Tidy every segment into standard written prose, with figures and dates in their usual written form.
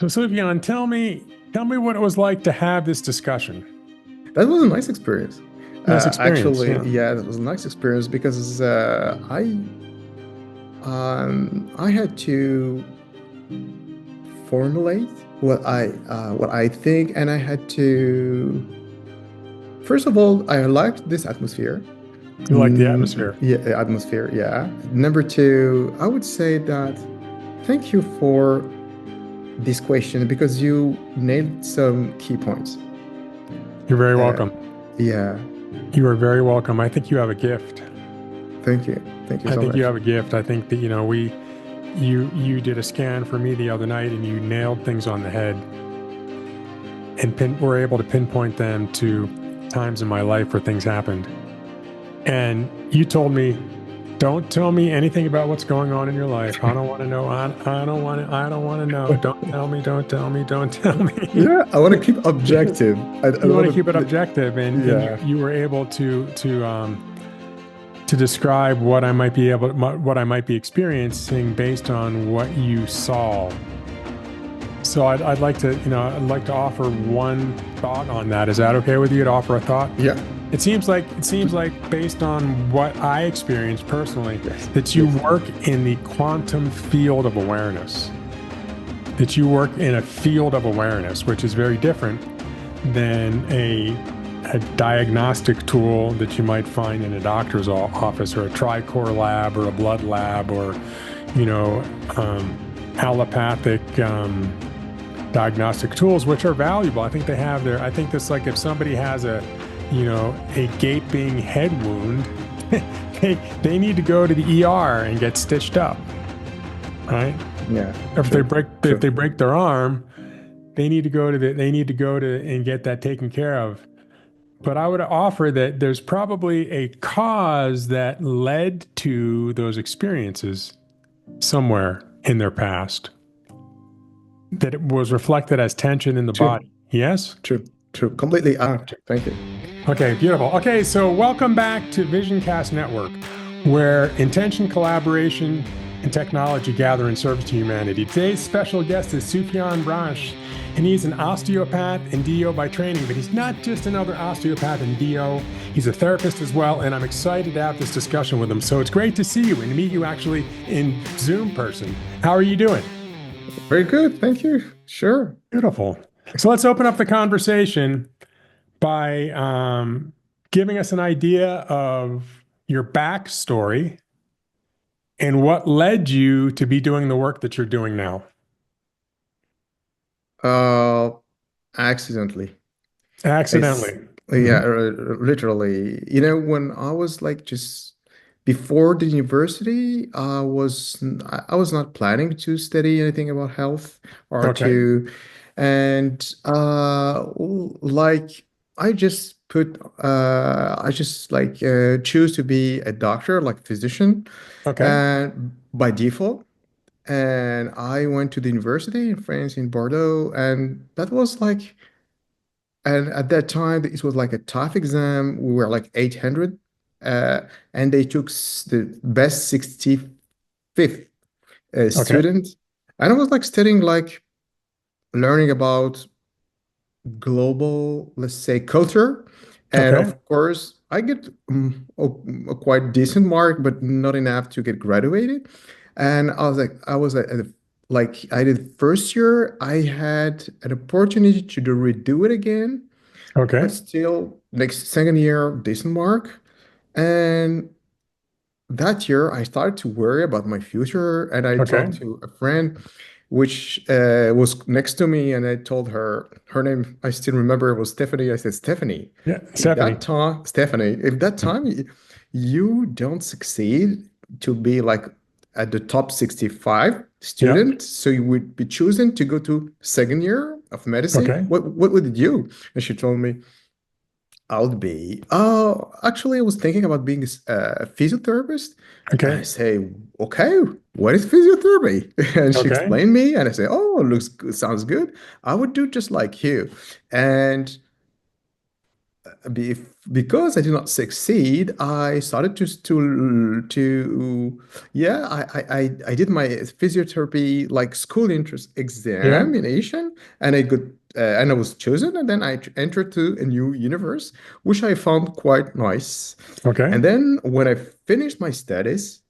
So, Sufyan, tell me what it was like to have this discussion. That was a nice experience. Nice experience, Actually, yeah. yeah, that was a nice experience because I had to formulate what I think, and I had to first of all, I liked this atmosphere. You like the atmosphere. Yeah, atmosphere. Yeah. Number two, I would say that thank you for this question because you nailed some key points. You're very Uh, welcome. yeah. You are very welcome. I think you have a gift. Thank you. Thank you I so think you much. have a gift. I think that, you did a scan for me the other night and you nailed things on the head and were able to pinpoint them to times in my life where things happened. And you told me, don't tell me anything about what's going on in your life. I don't want to know. I don't want to know. Don't tell me, don't tell me, don't tell me. Yeah, I want to keep objective. I You don't want to want keep it to. objective, and you Yeah. you were able to describe what I might be experiencing based on what you saw. So I'd like to offer one thought on that. Is that okay with you to offer a thought? Yeah. It seems like based on what I experienced personally, Yes. that you Yes. work in the quantum field of awareness. That you work in a field of awareness, which is very different than a diagnostic tool that you might find in a doctor's office, or a TriCore lab, or a blood lab, or you know allopathic diagnostic tools, which are valuable. I think they have their. I think this, like, if somebody has a gaping head wound, they need to go to the ER and get stitched up, right? Yeah. Or if True. if True. they break their arm, they need to go to and get that taken care of. But I would offer that there's probably a cause that led to those experiences somewhere in their past, that it was reflected as tension in the True. body. Yes? True. True. Completely. Thank you. Okay, beautiful. Okay, so welcome back to VisionCast Network, where intention, collaboration, and technology gather in service to humanity. Today's special guest is Sufyan Branche, and he's an osteopath and DO by training, but he's not just another osteopath and DO. He's a therapist as well, and I'm excited to have this discussion with him. So it's great to see you and to meet you actually in Zoom person. How are you doing? Very good. Thank you. Sure. Beautiful. So let's open up the conversation by giving us an idea of your backstory and what led you to be doing the work that you're doing now. Uh, Accidentally. Accidentally. Yeah, Mhm. literally. When I was like just before the university, I was not planning to study anything about health or Okay. like I just like choose to be a doctor, like physician, Okay. and by default. And I went to the university in France, in Bordeaux, and that was like. And at that time, it was like a tough exam. We were like 800, uh, and they took the best 65th Okay. student. And I was like studying, like learning about global, let's say, culture. And Okay. of course, I get a quite decent mark, but not enough to get graduated. And I did first year, I had an opportunity to redo it again, but Okay. still, next second year, decent mark. And that year, I started to worry about my future, and I talked Okay. to a friend, which was next to me, and I told her her name. I still remember it was Stephanie. I said, Stephanie, Yeah. if Stephanie. that time, Stephanie, if that time you don't succeed to be like at the top 65 Yeah. student, so you would be choosing to go to second year of medicine, Okay. what would you do? And she told me, I would be, oh, actually, I was thinking about being a physiotherapist. And I Okay. say, okay, what is physiotherapy? And she Okay. explained me, and I say, oh, looks good, sounds good. I would do just like you. And because I did not succeed, I started to yeah, I did my physiotherapy like school entrance Yeah. examination, and and I was chosen, and then entered to a new universe, which I found quite nice. Okay. And then when I finished my studies,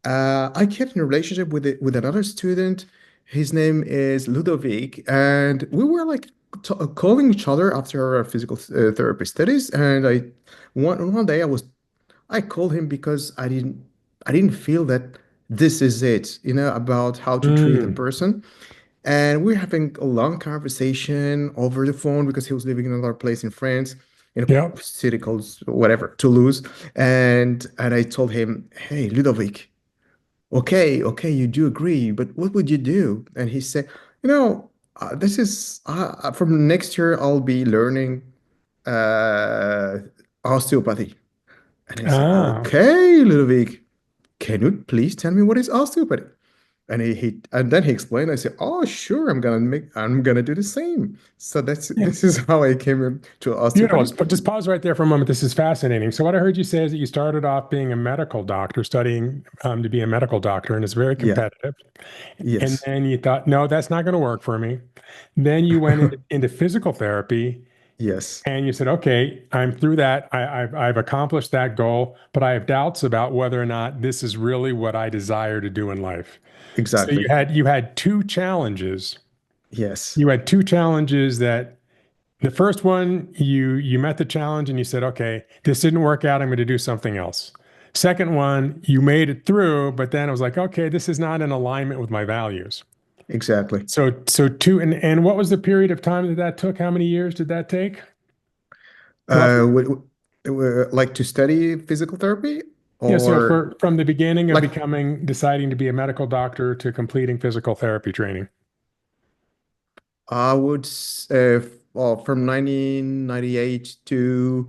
I kept in a relationship with another student. His name is Ludovic, and we were like t calling each other after our physical therapy studies. And one day I called him because I didn't feel that this is it, about how to treat a Mm. person. And we're having a long conversation over the phone because he was living in another place in France, in Yep. a city called whatever, Toulouse. And I told him, "Hey, Ludovic. Okay, okay, you do agree, but what would you do?" And he said, this is from next year, I'll be learning uh, osteopathy. And I said, Ah. okay, Ludovic, can you please tell me what is osteopathy? And then he explained. I said, "Oh, sure, I'm gonna do the same." So Yeah. this is how I came into Beautiful. osteopathy. Just pause right there for a moment. This is fascinating. So, what I heard you say is that you started off being a medical doctor, studying to be a medical doctor, and it's very Yeah, competitive. And yes, then you thought, no, that's not going to work for me. Then you went into physical therapy, yes, and you said, okay, I'm through that. I've accomplished that goal, but I have doubts about whether or not this is really what I desire to do in life. So exactly. you had two challenges. Yes, You had two challenges that the first one, you met the challenge and you said, okay, this didn't work out. I'm going to do something else. Second one, you made it through, but then I was like, okay, this is not in alignment with my values. exactly. So two, and what was the period of time that that took? How many years did that take? Roughly? Like to study physical therapy, Yeah, so or from the beginning of like deciding to be a medical doctor to completing physical therapy training. I would well, from 1998 to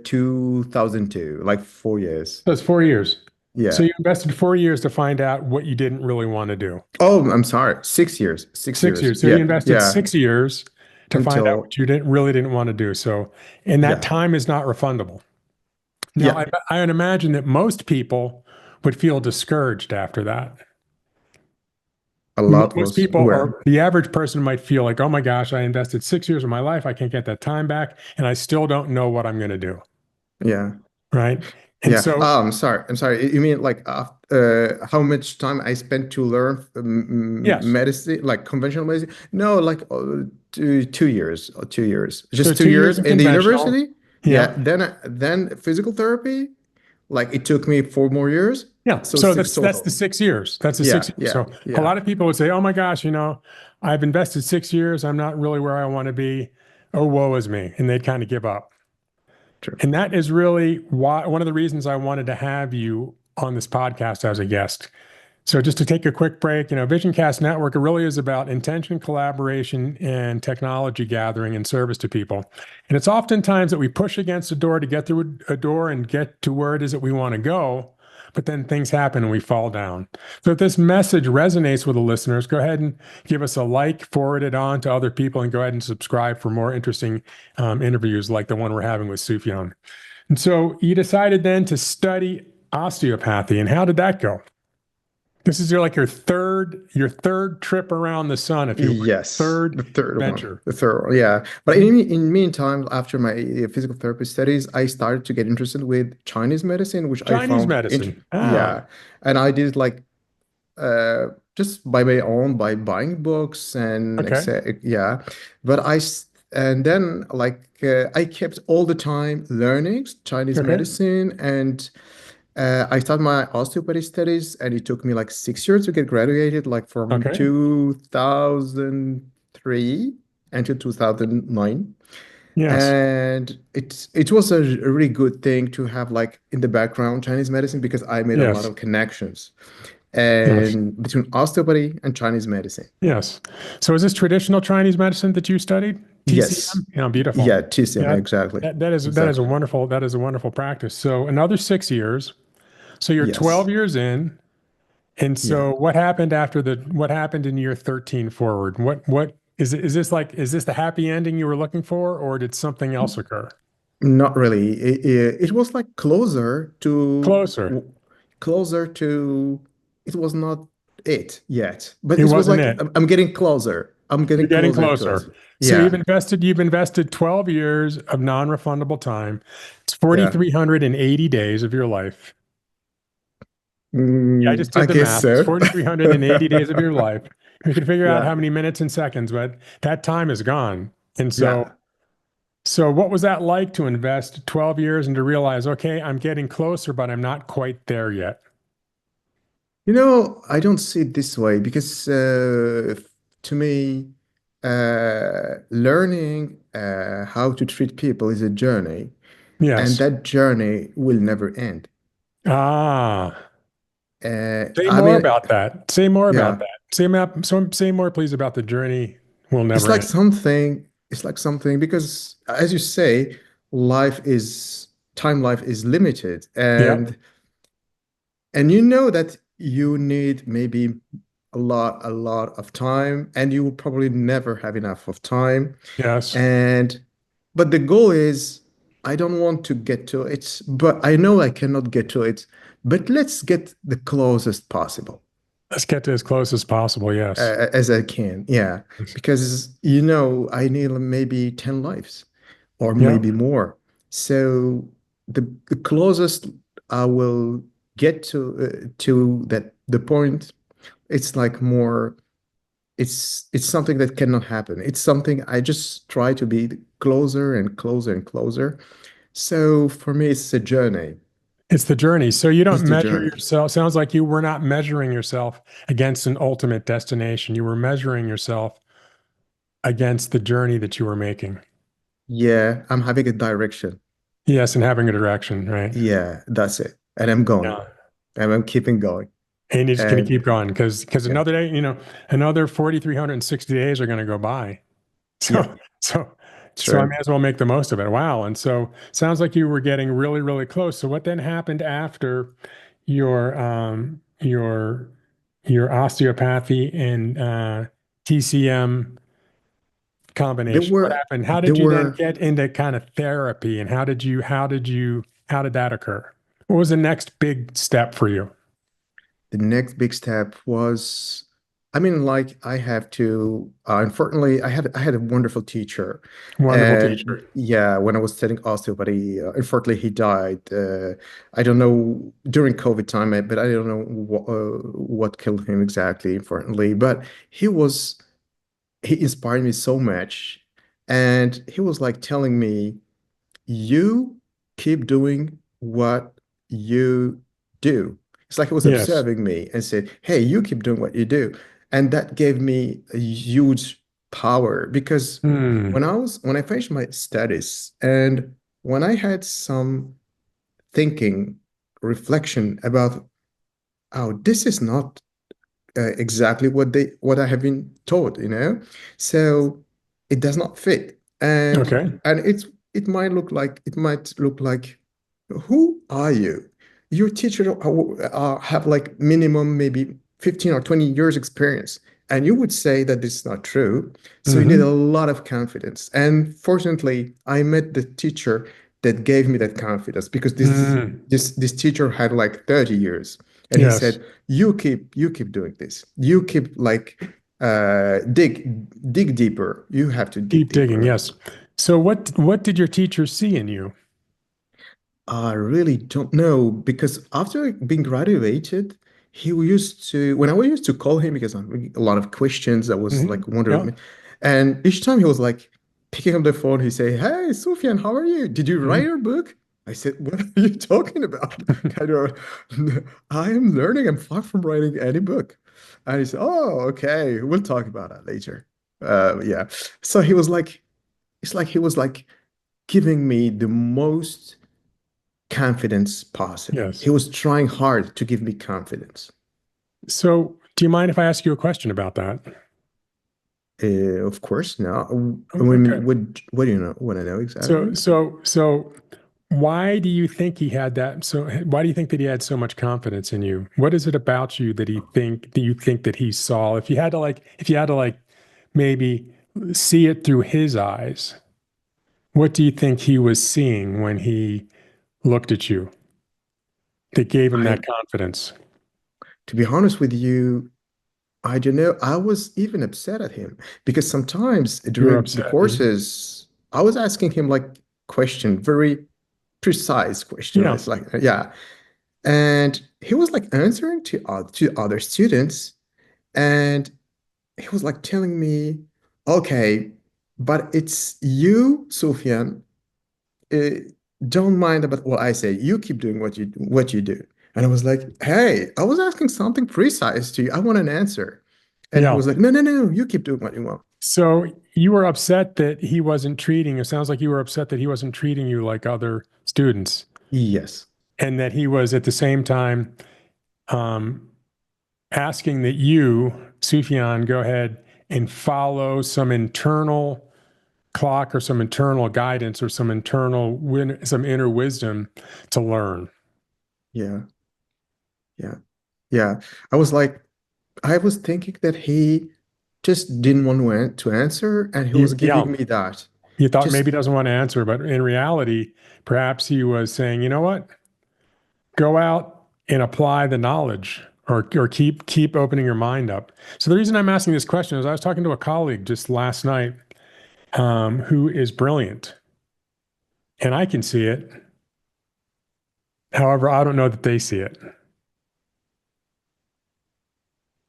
2002, like 4 years. So it's 4 years. So Yeah. you invested 4 years to find out what you didn't really want to do. Oh, I'm sorry. 6 years. Six Six years. years. So you Yeah. invested Yeah. 6 years to find out what Until you didn't really didn't want to do. So, and that yeah. time is not refundable. Now, Yeah. I would imagine that most people would feel discouraged after that. A lot Most was people, well. or the average person, might feel like, oh my gosh, I invested 6 years of my life. I can't get that time back. And I still don't know what I'm going to do. Yeah. Right. And Yeah. so, Oh, I'm sorry. I'm sorry. You mean like how much time I spent to learn yes. medicine, like conventional medicine? No, like 2 years or 2 years, So just two 2 years years in in the conventional. university. Yeah. Yeah. Then physical therapy, like it took me 4 more years, Yeah. so So six that's the total. 6 years. That's the six Yeah. years. Yeah. So a Yeah. lot of people would say, oh my gosh, I've invested 6 years. I'm not really where I want to be. Oh, woe is me. And they'd kind of give up. True. And that is really why one of the reasons I wanted to have you on this podcast as a guest. So just to take a quick break, VisionCast Network, it really is about intention, collaboration, and technology gathering in service to people. And it's oftentimes that we push against a door to get through a door and get to where it is that we want to go, but then things happen and we fall down. So if this message resonates with the listeners, go ahead and give us a like, forward it on to other people, and go ahead and subscribe for more interesting interviews like the one we're having with Sufyan. And so you decided then to study osteopathy. And how did that go? This is your third trip around the sun, if you will, Yes, third the third one. venture. The third one, yeah. But Mhm. in meantime, after my physical therapy studies, I started to get interested with Chinese medicine, which I Chinese found int medicine. Ah, yeah. And I did like uh just by my own, by buying books and okay, yeah. But and then like I kept all the time learning Chinese okay, medicine, and I started my osteopathy studies, and it took me like 6 years to get graduated, like from okay. 2003 until 2009. Yes, And it was a really good thing to have like in the background Chinese medicine, because I made a lot yes, of connections yes, and between osteopathy and Chinese medicine. yes. So is this traditional Chinese medicine that you studied? Yes. TCM? Yeah, beautiful. Yeah, TCM, Yeah, exactly. that is a Exactly. wonderful practice. So another 6 years. So you're Yes. 12 years in. And Yeah. so what happened in year 13 forward? What is this the happy ending you were looking for, or did something else occur? Not really. It was like Closer. closer to, it was not it yet, but It it was wasn't like, it. I'm getting closer. I'm You're getting getting closer to it. closer. So Yeah. you've invested 12 years of non-refundable time. It's Yeah. 4,380 days of your life. Yeah, I just I did the guess math. It's so. 4,380 days of your life. You can figure out Yeah. how many minutes and seconds, but that time is gone. And so, Yeah. so what was that like to invest 12 years and to realize, okay, I'm getting closer, but I'm not quite there yet? I don't see it this way because to me, learning how to treat people is a journey, and Yes. that journey will never end. Ah, say I more mean, about that. Say more about yeah, that. Say more, please, about the journey will it's never like end. something, it's like something because, as you say, life is life is limited, Yep. and you know that you need maybe a lot of time, and you will probably never have enough of time. Yes. And but the goal is, I don't want to get to it, but I know I cannot get to it. But let's get the closest possible Let's get to as close as possible. Yes. as I can. Yeah, because I need maybe 10 lives or maybe Yep. more. So the closest I will get to that the point, it's like more, it's something that cannot happen. It's something I just try to be closer and closer and closer. So for me, it's a journey. It's the journey. So you don't It's the measure journey. yourself. Sounds like you were not measuring yourself against an ultimate destination. You were measuring yourself against the journey that you were making. Yeah, I'm having a direction. Yes, and having a direction, right? Yeah, that's it. And I'm going. Yeah. And I'm keeping going. And you're just going to keep And going because yeah, another day, another 4,360 days are going to go by. yeah, So so so I true. may as well make the most of it. Wow. And so sounds like you were getting really, really close. So what then happened after your your osteopathy and TCM There combination? What were happened? How there did you then were get into kind of therapy and how did that occur? What was the next big step for you? the next big step was, I mean, like I have to, unfortunately, I had a wonderful teacher. Wonderful And teacher. yeah, when I was studying osteopathy, unfortunately, he died. I don't know during COVID time, but I don't know what killed him exactly, unfortunately. But he was, he inspired me so much. And he was like telling me, you keep doing what you do. It's like he was Yes. observing me and said, hey, you keep doing what you do. And that gave me a huge power because Hmm. when I finished my studies and when I had some thinking, reflection about, oh, this is not exactly what I have been taught, So it does not fit. Okay. And it might look like, who are you? Your teacher have like minimum maybe 15 or 20 years experience. And you would say that this is not true. So you need a Hmm. lot of confidence. And fortunately, I met the teacher that gave me that confidence because Hmm. this teacher had like 30 years. And he Yes. said, you keep doing this. You keep like dig deeper. You have to dig Deep digging. deeper. Yes. So what did your teacher see in you? I really don't know because after being graduated, he used to, when I used to call him because I'm having a lot of questions, I was Hmm. like wondering, Yeah. and each time he was like picking up the phone, he say, "Hey, Sufyan, how are you? Did you write Hmm. your book?" I said, "What are you talking about? Kind of, I am learning. I'm far from writing any book." And he said, "Oh, okay, we'll talk about that later." Yeah. So he was like, it's like he was like giving me the most confidence possible. He Yes. was trying hard to give me confidence. So do you mind if I ask you a question about that? Of course, no. Oh, I mean, okay. what do you know? What I know So exactly? so so why do you think he had that? So why do you think that he had so much confidence in you? What is it about you that you think that he saw? If you had to like maybe see it through his eyes, What do you think he was seeing when he looked at you that gave him I, that confidence? to be honest with you, I don't know. I was even upset at him because sometimes You were during the upset. Mhm. courses, I was asking him like question, very precise question. Yeah. It's like, yeah. And he was like answering to other students, and he was like telling me, okay, but it's you, Sufyan. uh, don't mind about what I say. You keep doing what you do. And I was like, hey, I was asking something precise to you. I want an answer. And he Yeah. was like, no, no, no, you keep doing what you want. So you were upset that he wasn't treating, it sounds like you were upset that he wasn't treating you like other students Yes. and that he was at the same time um, asking that you, Sufyan, go ahead and follow some internal clock or some internal guidance or some inner wisdom to learn. Yeah. Yeah. Yeah. I was like, I was thinking that he just didn't want to answer, and he was Yeah, giving me that. you thought maybe Just, he doesn't want to answer, but in reality, perhaps he was saying, you know what? Go out and apply the knowledge or keep opening your mind up. So the reason I'm asking this question is I was talking to a colleague just last night who is brilliant, and I can see it. However, I don't know that they see it.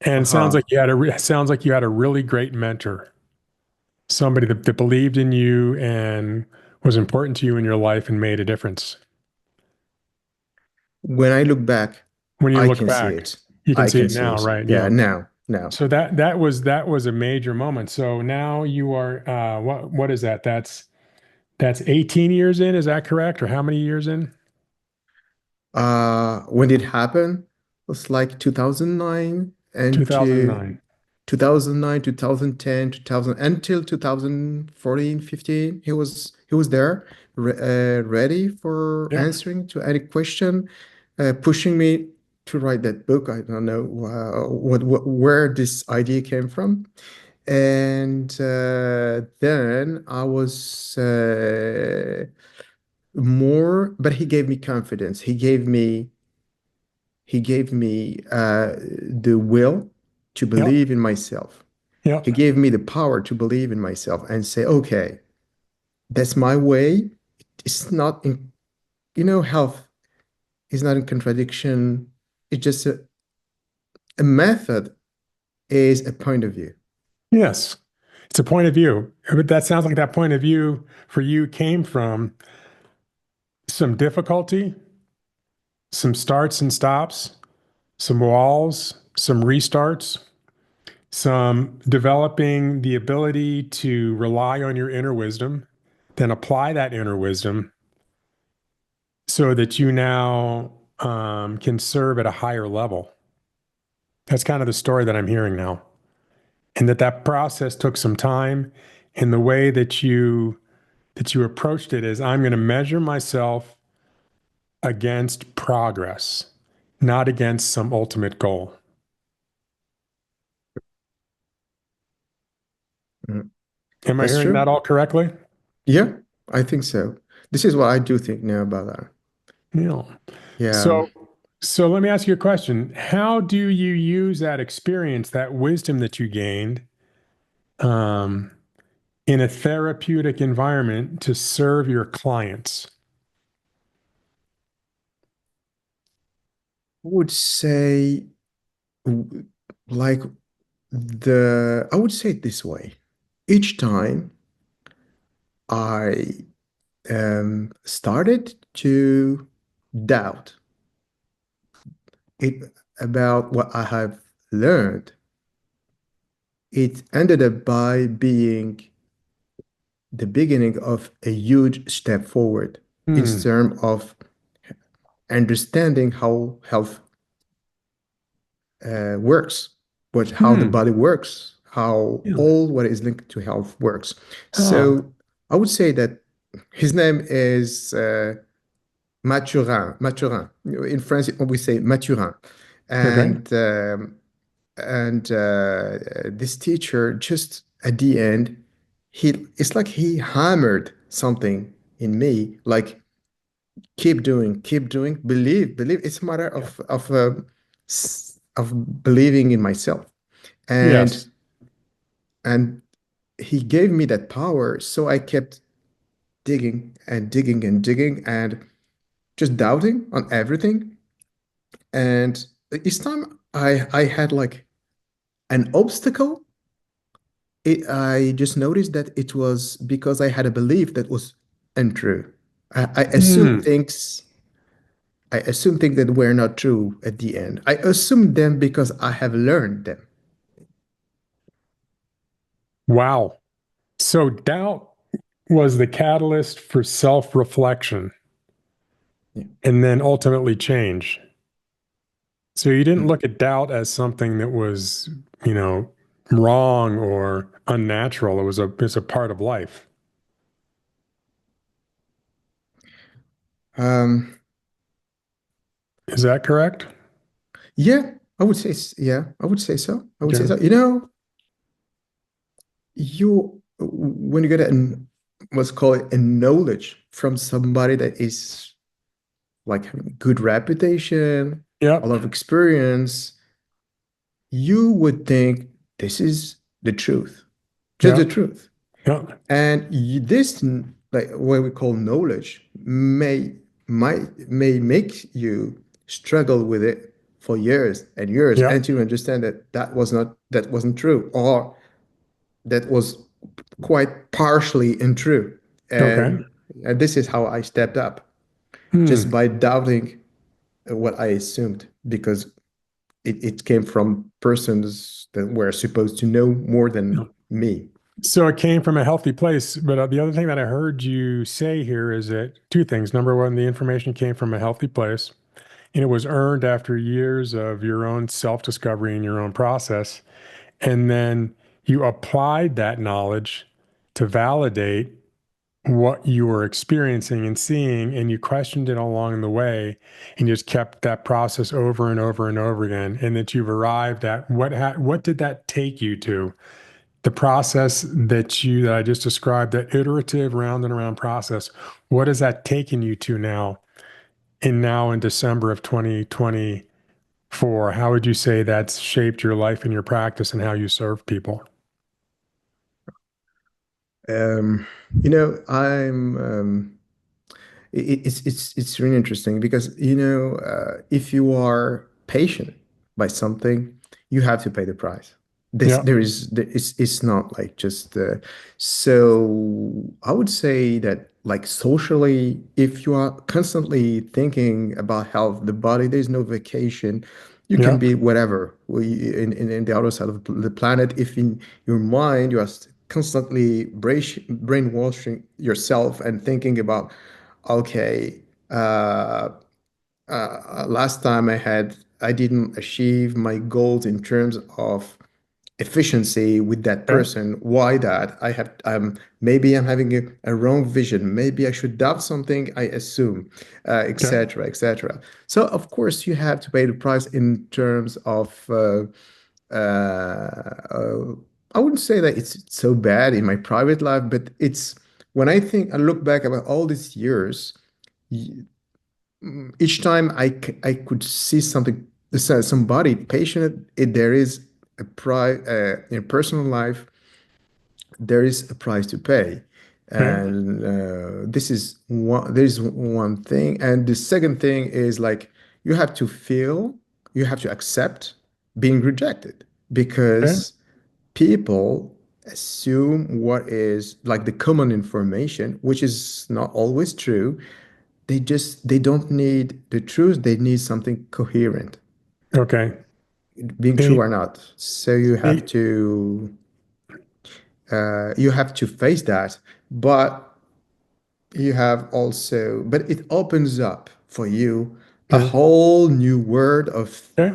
And it sounds uh-huh. like sounds like you had a really great mentor, somebody that believed in you and was important to you in your life and made a difference. When I look back, When you I look can see back, it. you can I see can it see now, it. right? Yeah, Yeah. now, now. So that was a major moment. So now you are what is that? That's 18 years in, is that correct? Or how many years in? When did it happen? It was like 2009 and to 2009. 2009, 2010, 2000 until 2014, 15. He was there, ready for Yeah. answering to any question, pushing me to write that book. I don't know where this idea came from. And then I was more, but he gave me confidence. He gave me the will to Yep. believe in myself. He Yep. gave me the power to believe in myself and say, okay, that's my way. It's not in, health is not in contradiction. It's just a method is a point of view. Yes. It's a point of view. But that sounds like that point of view for you came from some difficulty, some starts and stops, some walls, some restarts, some developing the ability to rely on your inner wisdom, then apply that inner wisdom so that you now can serve at a higher level. That's kind of the story that I'm hearing now. And that process took some time. And the way that you approached it is I'm going to measure myself against progress, not against some ultimate goal. Mhm. Am I That's hearing that true. all correctly? Yeah, I think so. This is what I do think now about that. Yeah. Yeah. So, so let me ask you a question. How do you use that experience, that wisdom that you gained, um, in a therapeutic environment to serve your clients? I would say w- like I would say it this way. Each time I started to doubt it about what I have learned, it ended up by being the beginning of a huge step forward in Hmm. terms of understanding how health works, but how the Hmm. body works, how Yeah. all what is linked to health works. Ah, So I would say that his name is Mathurin. Mathurin. In France, we say Mathurin. okay. And this teacher just at the end, it's like he hammered something in me, like keep doing, believe. It's a matter of believing in myself. And Yes. and he gave me that power, so I kept digging and digging and digging and just doubting on everything. And each time I had like an obstacle, I just noticed that it was because I had a belief that was untrue. I assumed Hmm. things. I assume things that were not true at the end. I assumed them because I have learned them. Wow. So doubt was the catalyst for self-reflection Yeah. and then ultimately change. So you didn't Mm. look at doubt as something that was, you know, wrong or unnatural. It's a part of life. Um, Is that correct? yeah, yeah, I would say so. I would say Okay. so. You when you get what's called a knowledge from somebody that is like having good reputation, a Yep. lot of experience, you would think this is the truth, just the Yep. truth. Yep. And this, like what we call knowledge, may make you struggle with it for years and years Yep. until you understand that that wasn't true, or that was quite partially untrue. Okay. And this is how I stepped up, just Hmm. by doubting what I assumed, because it came from persons that were supposed to know more than me. So it came from a healthy place. But the other thing that I heard you say here is that two things. Number one, the information came from a healthy place and it was earned after years of your own self-discovery and your own process. And then you applied that knowledge to validate what you were experiencing and seeing, and you questioned it along the way and just kept that process over and over and over again. And that you've arrived at what did that take you to? The process that I just described, that iterative round and around process, what has that taken you to now? And now in December of 2024, how would you say that's shaped your life and your practice and how you serve people? Um, I'm it's really interesting because if you are patient by something, you have to pay the price. This Yeah. there is there, it's not like just so I would say that, like, socially, if you are constantly thinking about health, the body, there's no vacation. You can Yeah. be whatever in the other side of the planet. If in your mind you are constantly brainwashing yourself and thinking about, okay, last time I didn't achieve my goals in terms of efficiency with that Okay. person. Why that? Maybe I'm having a wrong vision. Maybe I should doubt something I assume, Okay. etc., etc. So of course you have to pay the price in terms of. Uh, I wouldn't say that it's so bad in my private life, but it's when I look back about all these years, each time I could see something, somebody patient, there is a price in personal life, there is a price to pay. Okay. And there's one thing. And the second thing is, like, you have to feel, you have to accept being rejected, Okay. because people assume what is like the common information, which is not always true. They don't need the truth, they need something coherent, Okay. being true They, or not. So they, you have to face that. But but it opens up for you a okay. whole new world Okay.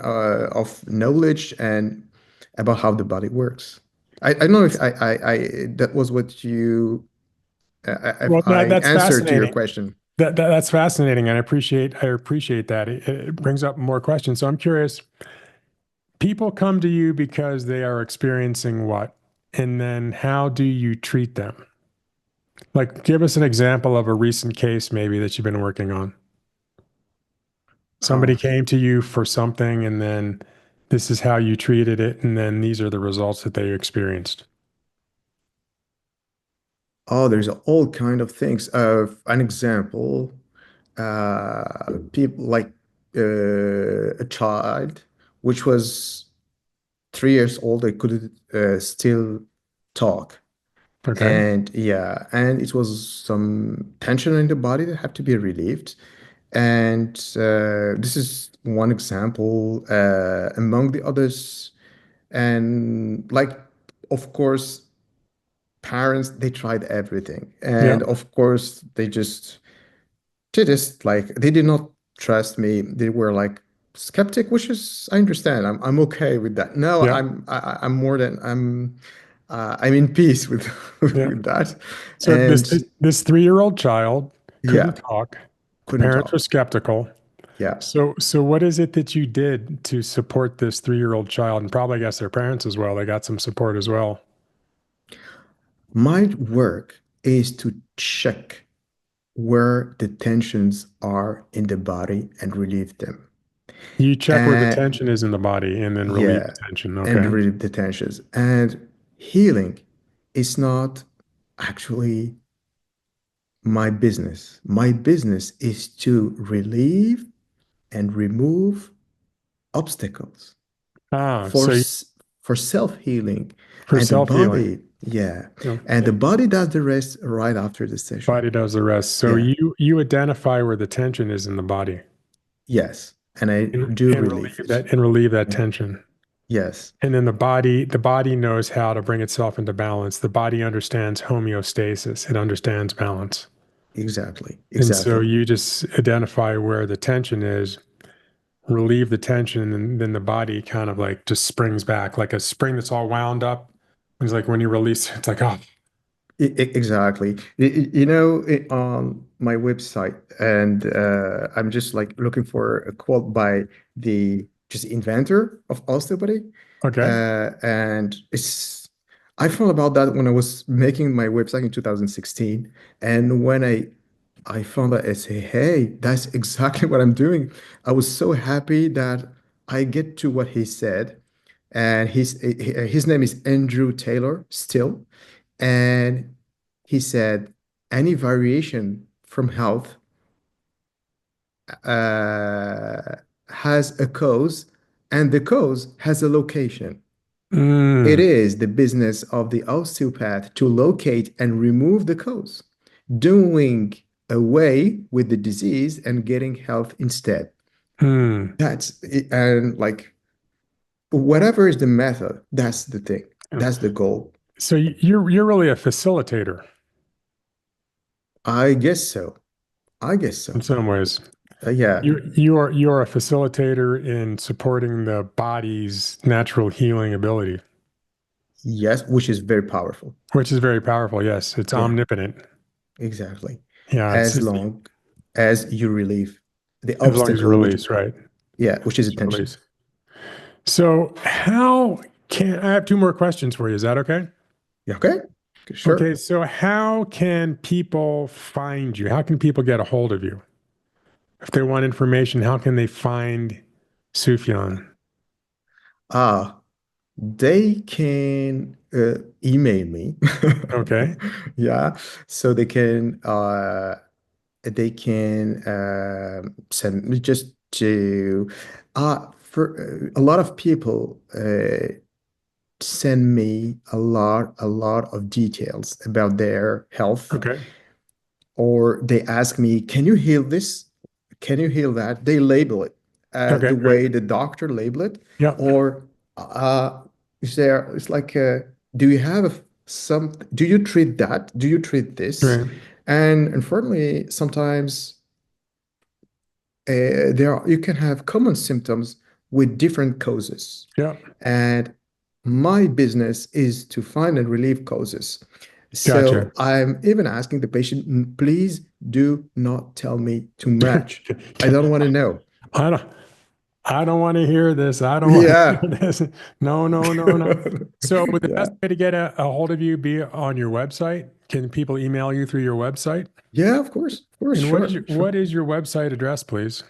of knowledge and about how the body works. I don't know if I that was what you if Well, I that's answered to your fascinating. question. That's fascinating, and I appreciate that. It brings up more questions. So I'm curious. People come to you because they are experiencing what, and then how do you treat them? Like, give us an example of a recent case maybe that you've been working on. Somebody Uh, came to you for something, and then this is how you treated it, and then these are the results that they experienced. oh, there's all kind of things. An example, people like a child which was 3 years old, they couldn't still talk. Okay. And yeah, and it was some tension in the body that had to be relieved. And this is one example among the others. And like, of course, parents, they tried everything. Yeah. And of course, they just like, they did not trust me. They were like skeptic, which is, I understand. I'm okay with that. No, Yeah. I'm more than, I'm in peace with, Yeah. with that. So And this 3-year-old child couldn't yeah, talk. couldn't Parents were talk. skeptical. Yeah. So what is it that you did to support this 3-year-old child, and probably I guess their parents as well? They got some support as well. My work is to check where the tensions are in the body and relieve them. You check where the And tension is in the body and then relieve yeah, the tension. and Okay. relieve the tensions. And healing is not actually my business. My business is to relieve and remove obstacles Ah, for so for self-healing. for And the self-healing. body, yeah, Yeah. and the body does the rest right after the session. Body does the rest. So Yeah. you identify where the tension is in the body Yes, and I and, do and relieve relieve it. that Yeah. tension. Yes, And then the body knows how to bring itself into balance. The body understands homeostasis. It understands balance. exactly, And so exactly. you just identify where the tension is, relieve the tension, and then the body kind of like just springs back like a spring that's all wound up. It's like when you release it, it's like, oh, Exactly. On my website, and I'm just like looking for a quote by the just inventor of osteopathy, okay. and I found about that when I was making my website in 2016, and when I found that I say, hey, that's exactly what I'm doing. I was so happy that I get to what he said, and his name is Andrew Taylor still. And he said, any variation from health uh, has a cause, and the cause has a location. It Mm, is the business of the osteopath to locate and remove the cause, doing away with the disease and getting health instead. mm. That's it. And like, whatever is the method, that's the thing. Yeah. That's the goal. So you're really a facilitator I guess so. I guess in so. some ways. Yeah. You're a facilitator in supporting the body's natural healing ability, Yes, which is very powerful. which is very powerful. Yes, it's Yeah, omnipotent. exactly. Yeah, As long as you relieve the as long as you obstacle, which, release, right? yeah, which is As you attention. release. So how can I have two more questions for you? Is that okay? Yeah, okay, Okay, sure. so how can people find you? How can people get a hold of you? If they want information, how can they find Sufyan? Ah, they can email me. Okay. Yeah, so they can send me just to for a lot of people send me a lot of details about their health, Okay. or they ask me, can you heal this? Can you heal that? They label it Okay, the great. way the doctor label it. Yep. Or is there, it's like, do you have do you treat that? Do you treat this? Great. And unfortunately, sometimes you can have common symptoms with different causes. Yep. And my business is to find and relieve causes. Gotcha. So I'm even asking the patient, please do not tell me too much. I don't want to know. I don't I don't want to hear this. I don't want to Yeah. hear this. No, no, no, no. So would the best Yeah. way to get a hold of you be on your website? Can people email you through your website? Yeah, of course, And sure, sure. what is your website address, please?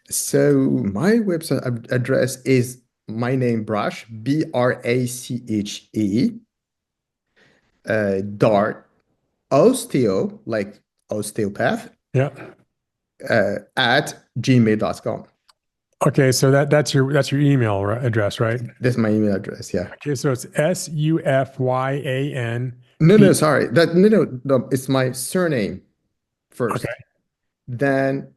So my website address is my name, Brache, Brache, dot osteo, like osteopath, Yeah. at gmail.com. Okay, so that's your email address, right? That's my email address. Yeah. Okay, so it's Sufyan No, B. no, sorry. No. It's my surname Okay. first, then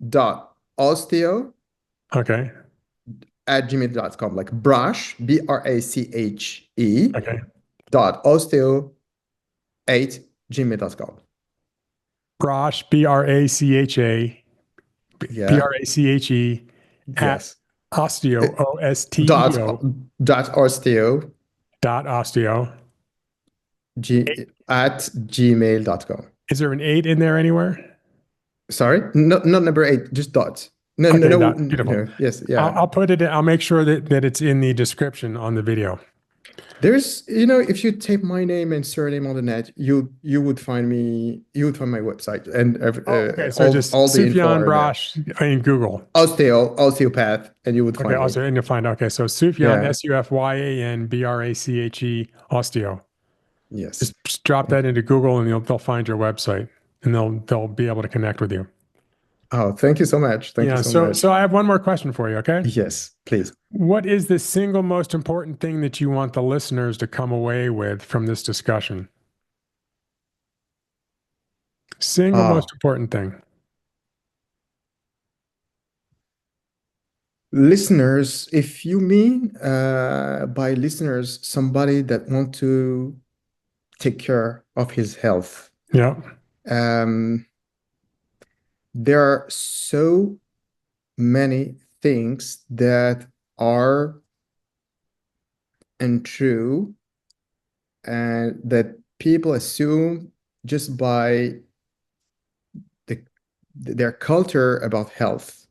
dot osteo Okay. at gmail.com, like Brache, Brache, Okay. dot osteo 8 gmail.com. Brache, Bracha, Yeah. Brache at Yes. Uh, osteo, Dot osteo dot osteo dot osteo. at gmail.com. Is there an 8 in there anywhere? Sorry, no, not number 8, just dots. No, no, Okay, no, beautiful. no. Yes, yeah. I'll put it in, I'll make sure that it's in the description on the video. There's, if you type my name and surname on the net, you would find me. You would find my website, and Oh, okay. So just all the info Sufyan are there. Branche in Google. Osteopath, and you would Okay, find me. also, and you'll find, okay, so Sufyan, Yeah. Sufyan Brache, osteo. Yes. Just drop that into Google and they'll find your website and they'll be able to connect with you. Oh, thank you so much. Thank you Yeah, so so much. I have one more question for you, okay? Yes, please. What is the single most important thing that you want the listeners to come away with from this discussion? Single most Ah, important thing. listeners, if you mean by listeners somebody that want to take care of his health, Yeah. um, there are so many things that are untrue and that people assume just by the, their culture about health,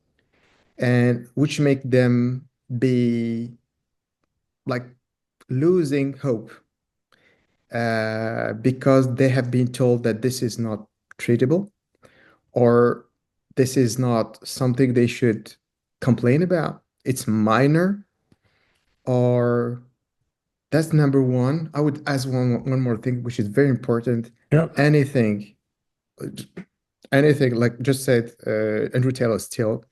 and which make them be like losing hope because they have been told that this is not treatable, or this is not something they should complain about. It's minor, or that's number one. I would ask one more thing, which is very important. Yep. Anything, anything like just said Andrew Taylor Still,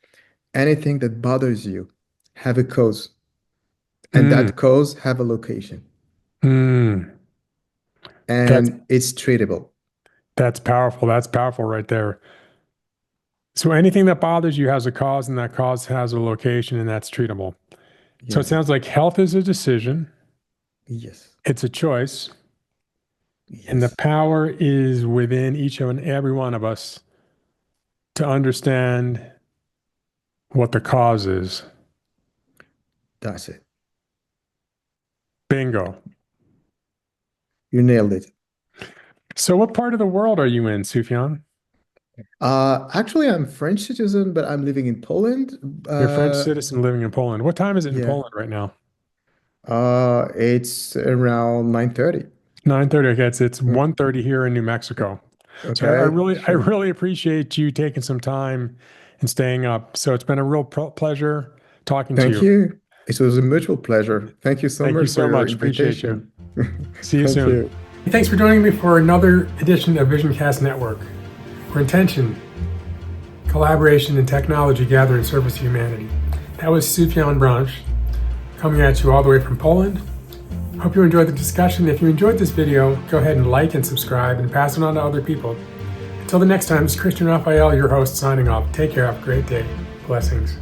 anything that bothers you have a cause, and Mm, that cause have a location, mm. That's and it's treatable. that's powerful. That's powerful right there. So anything that bothers you has a cause and that cause has a location and that's treatable. So it Yes, sounds like health is a decision, yes, it's a choice, and the yes. power is within each and every one of us to understand what the cause is. That's it. Bingo. You nailed it. So what part of the world are you in, Sufyan? Actually, I'm French citizen, but I'm living in Poland. You're a French citizen living in Poland. What time is it in Yeah. Poland right now? It's around 9:30. 9:30. Okay, it's 1:30 here in New Mexico. So Okay, I sure. really appreciate you taking some time and staying up. So it's been a real pleasure talking to Thank you. you. It was a mutual pleasure. Thank you so Thank you much for so your much. Appreciate you. invitation. See you Thank soon. you. Thanks for joining me for another edition of VisionCast Network, where intention, collaboration, and technology gather in service to humanity. That was Sufyan Branche coming at you all the way from Poland. Hope you enjoyed the discussion. If you enjoyed this video, go ahead and like and subscribe and pass it on to other people. Until the next time, it's Christian Raphael, your host, signing off. Take care. Have a great day. Blessings.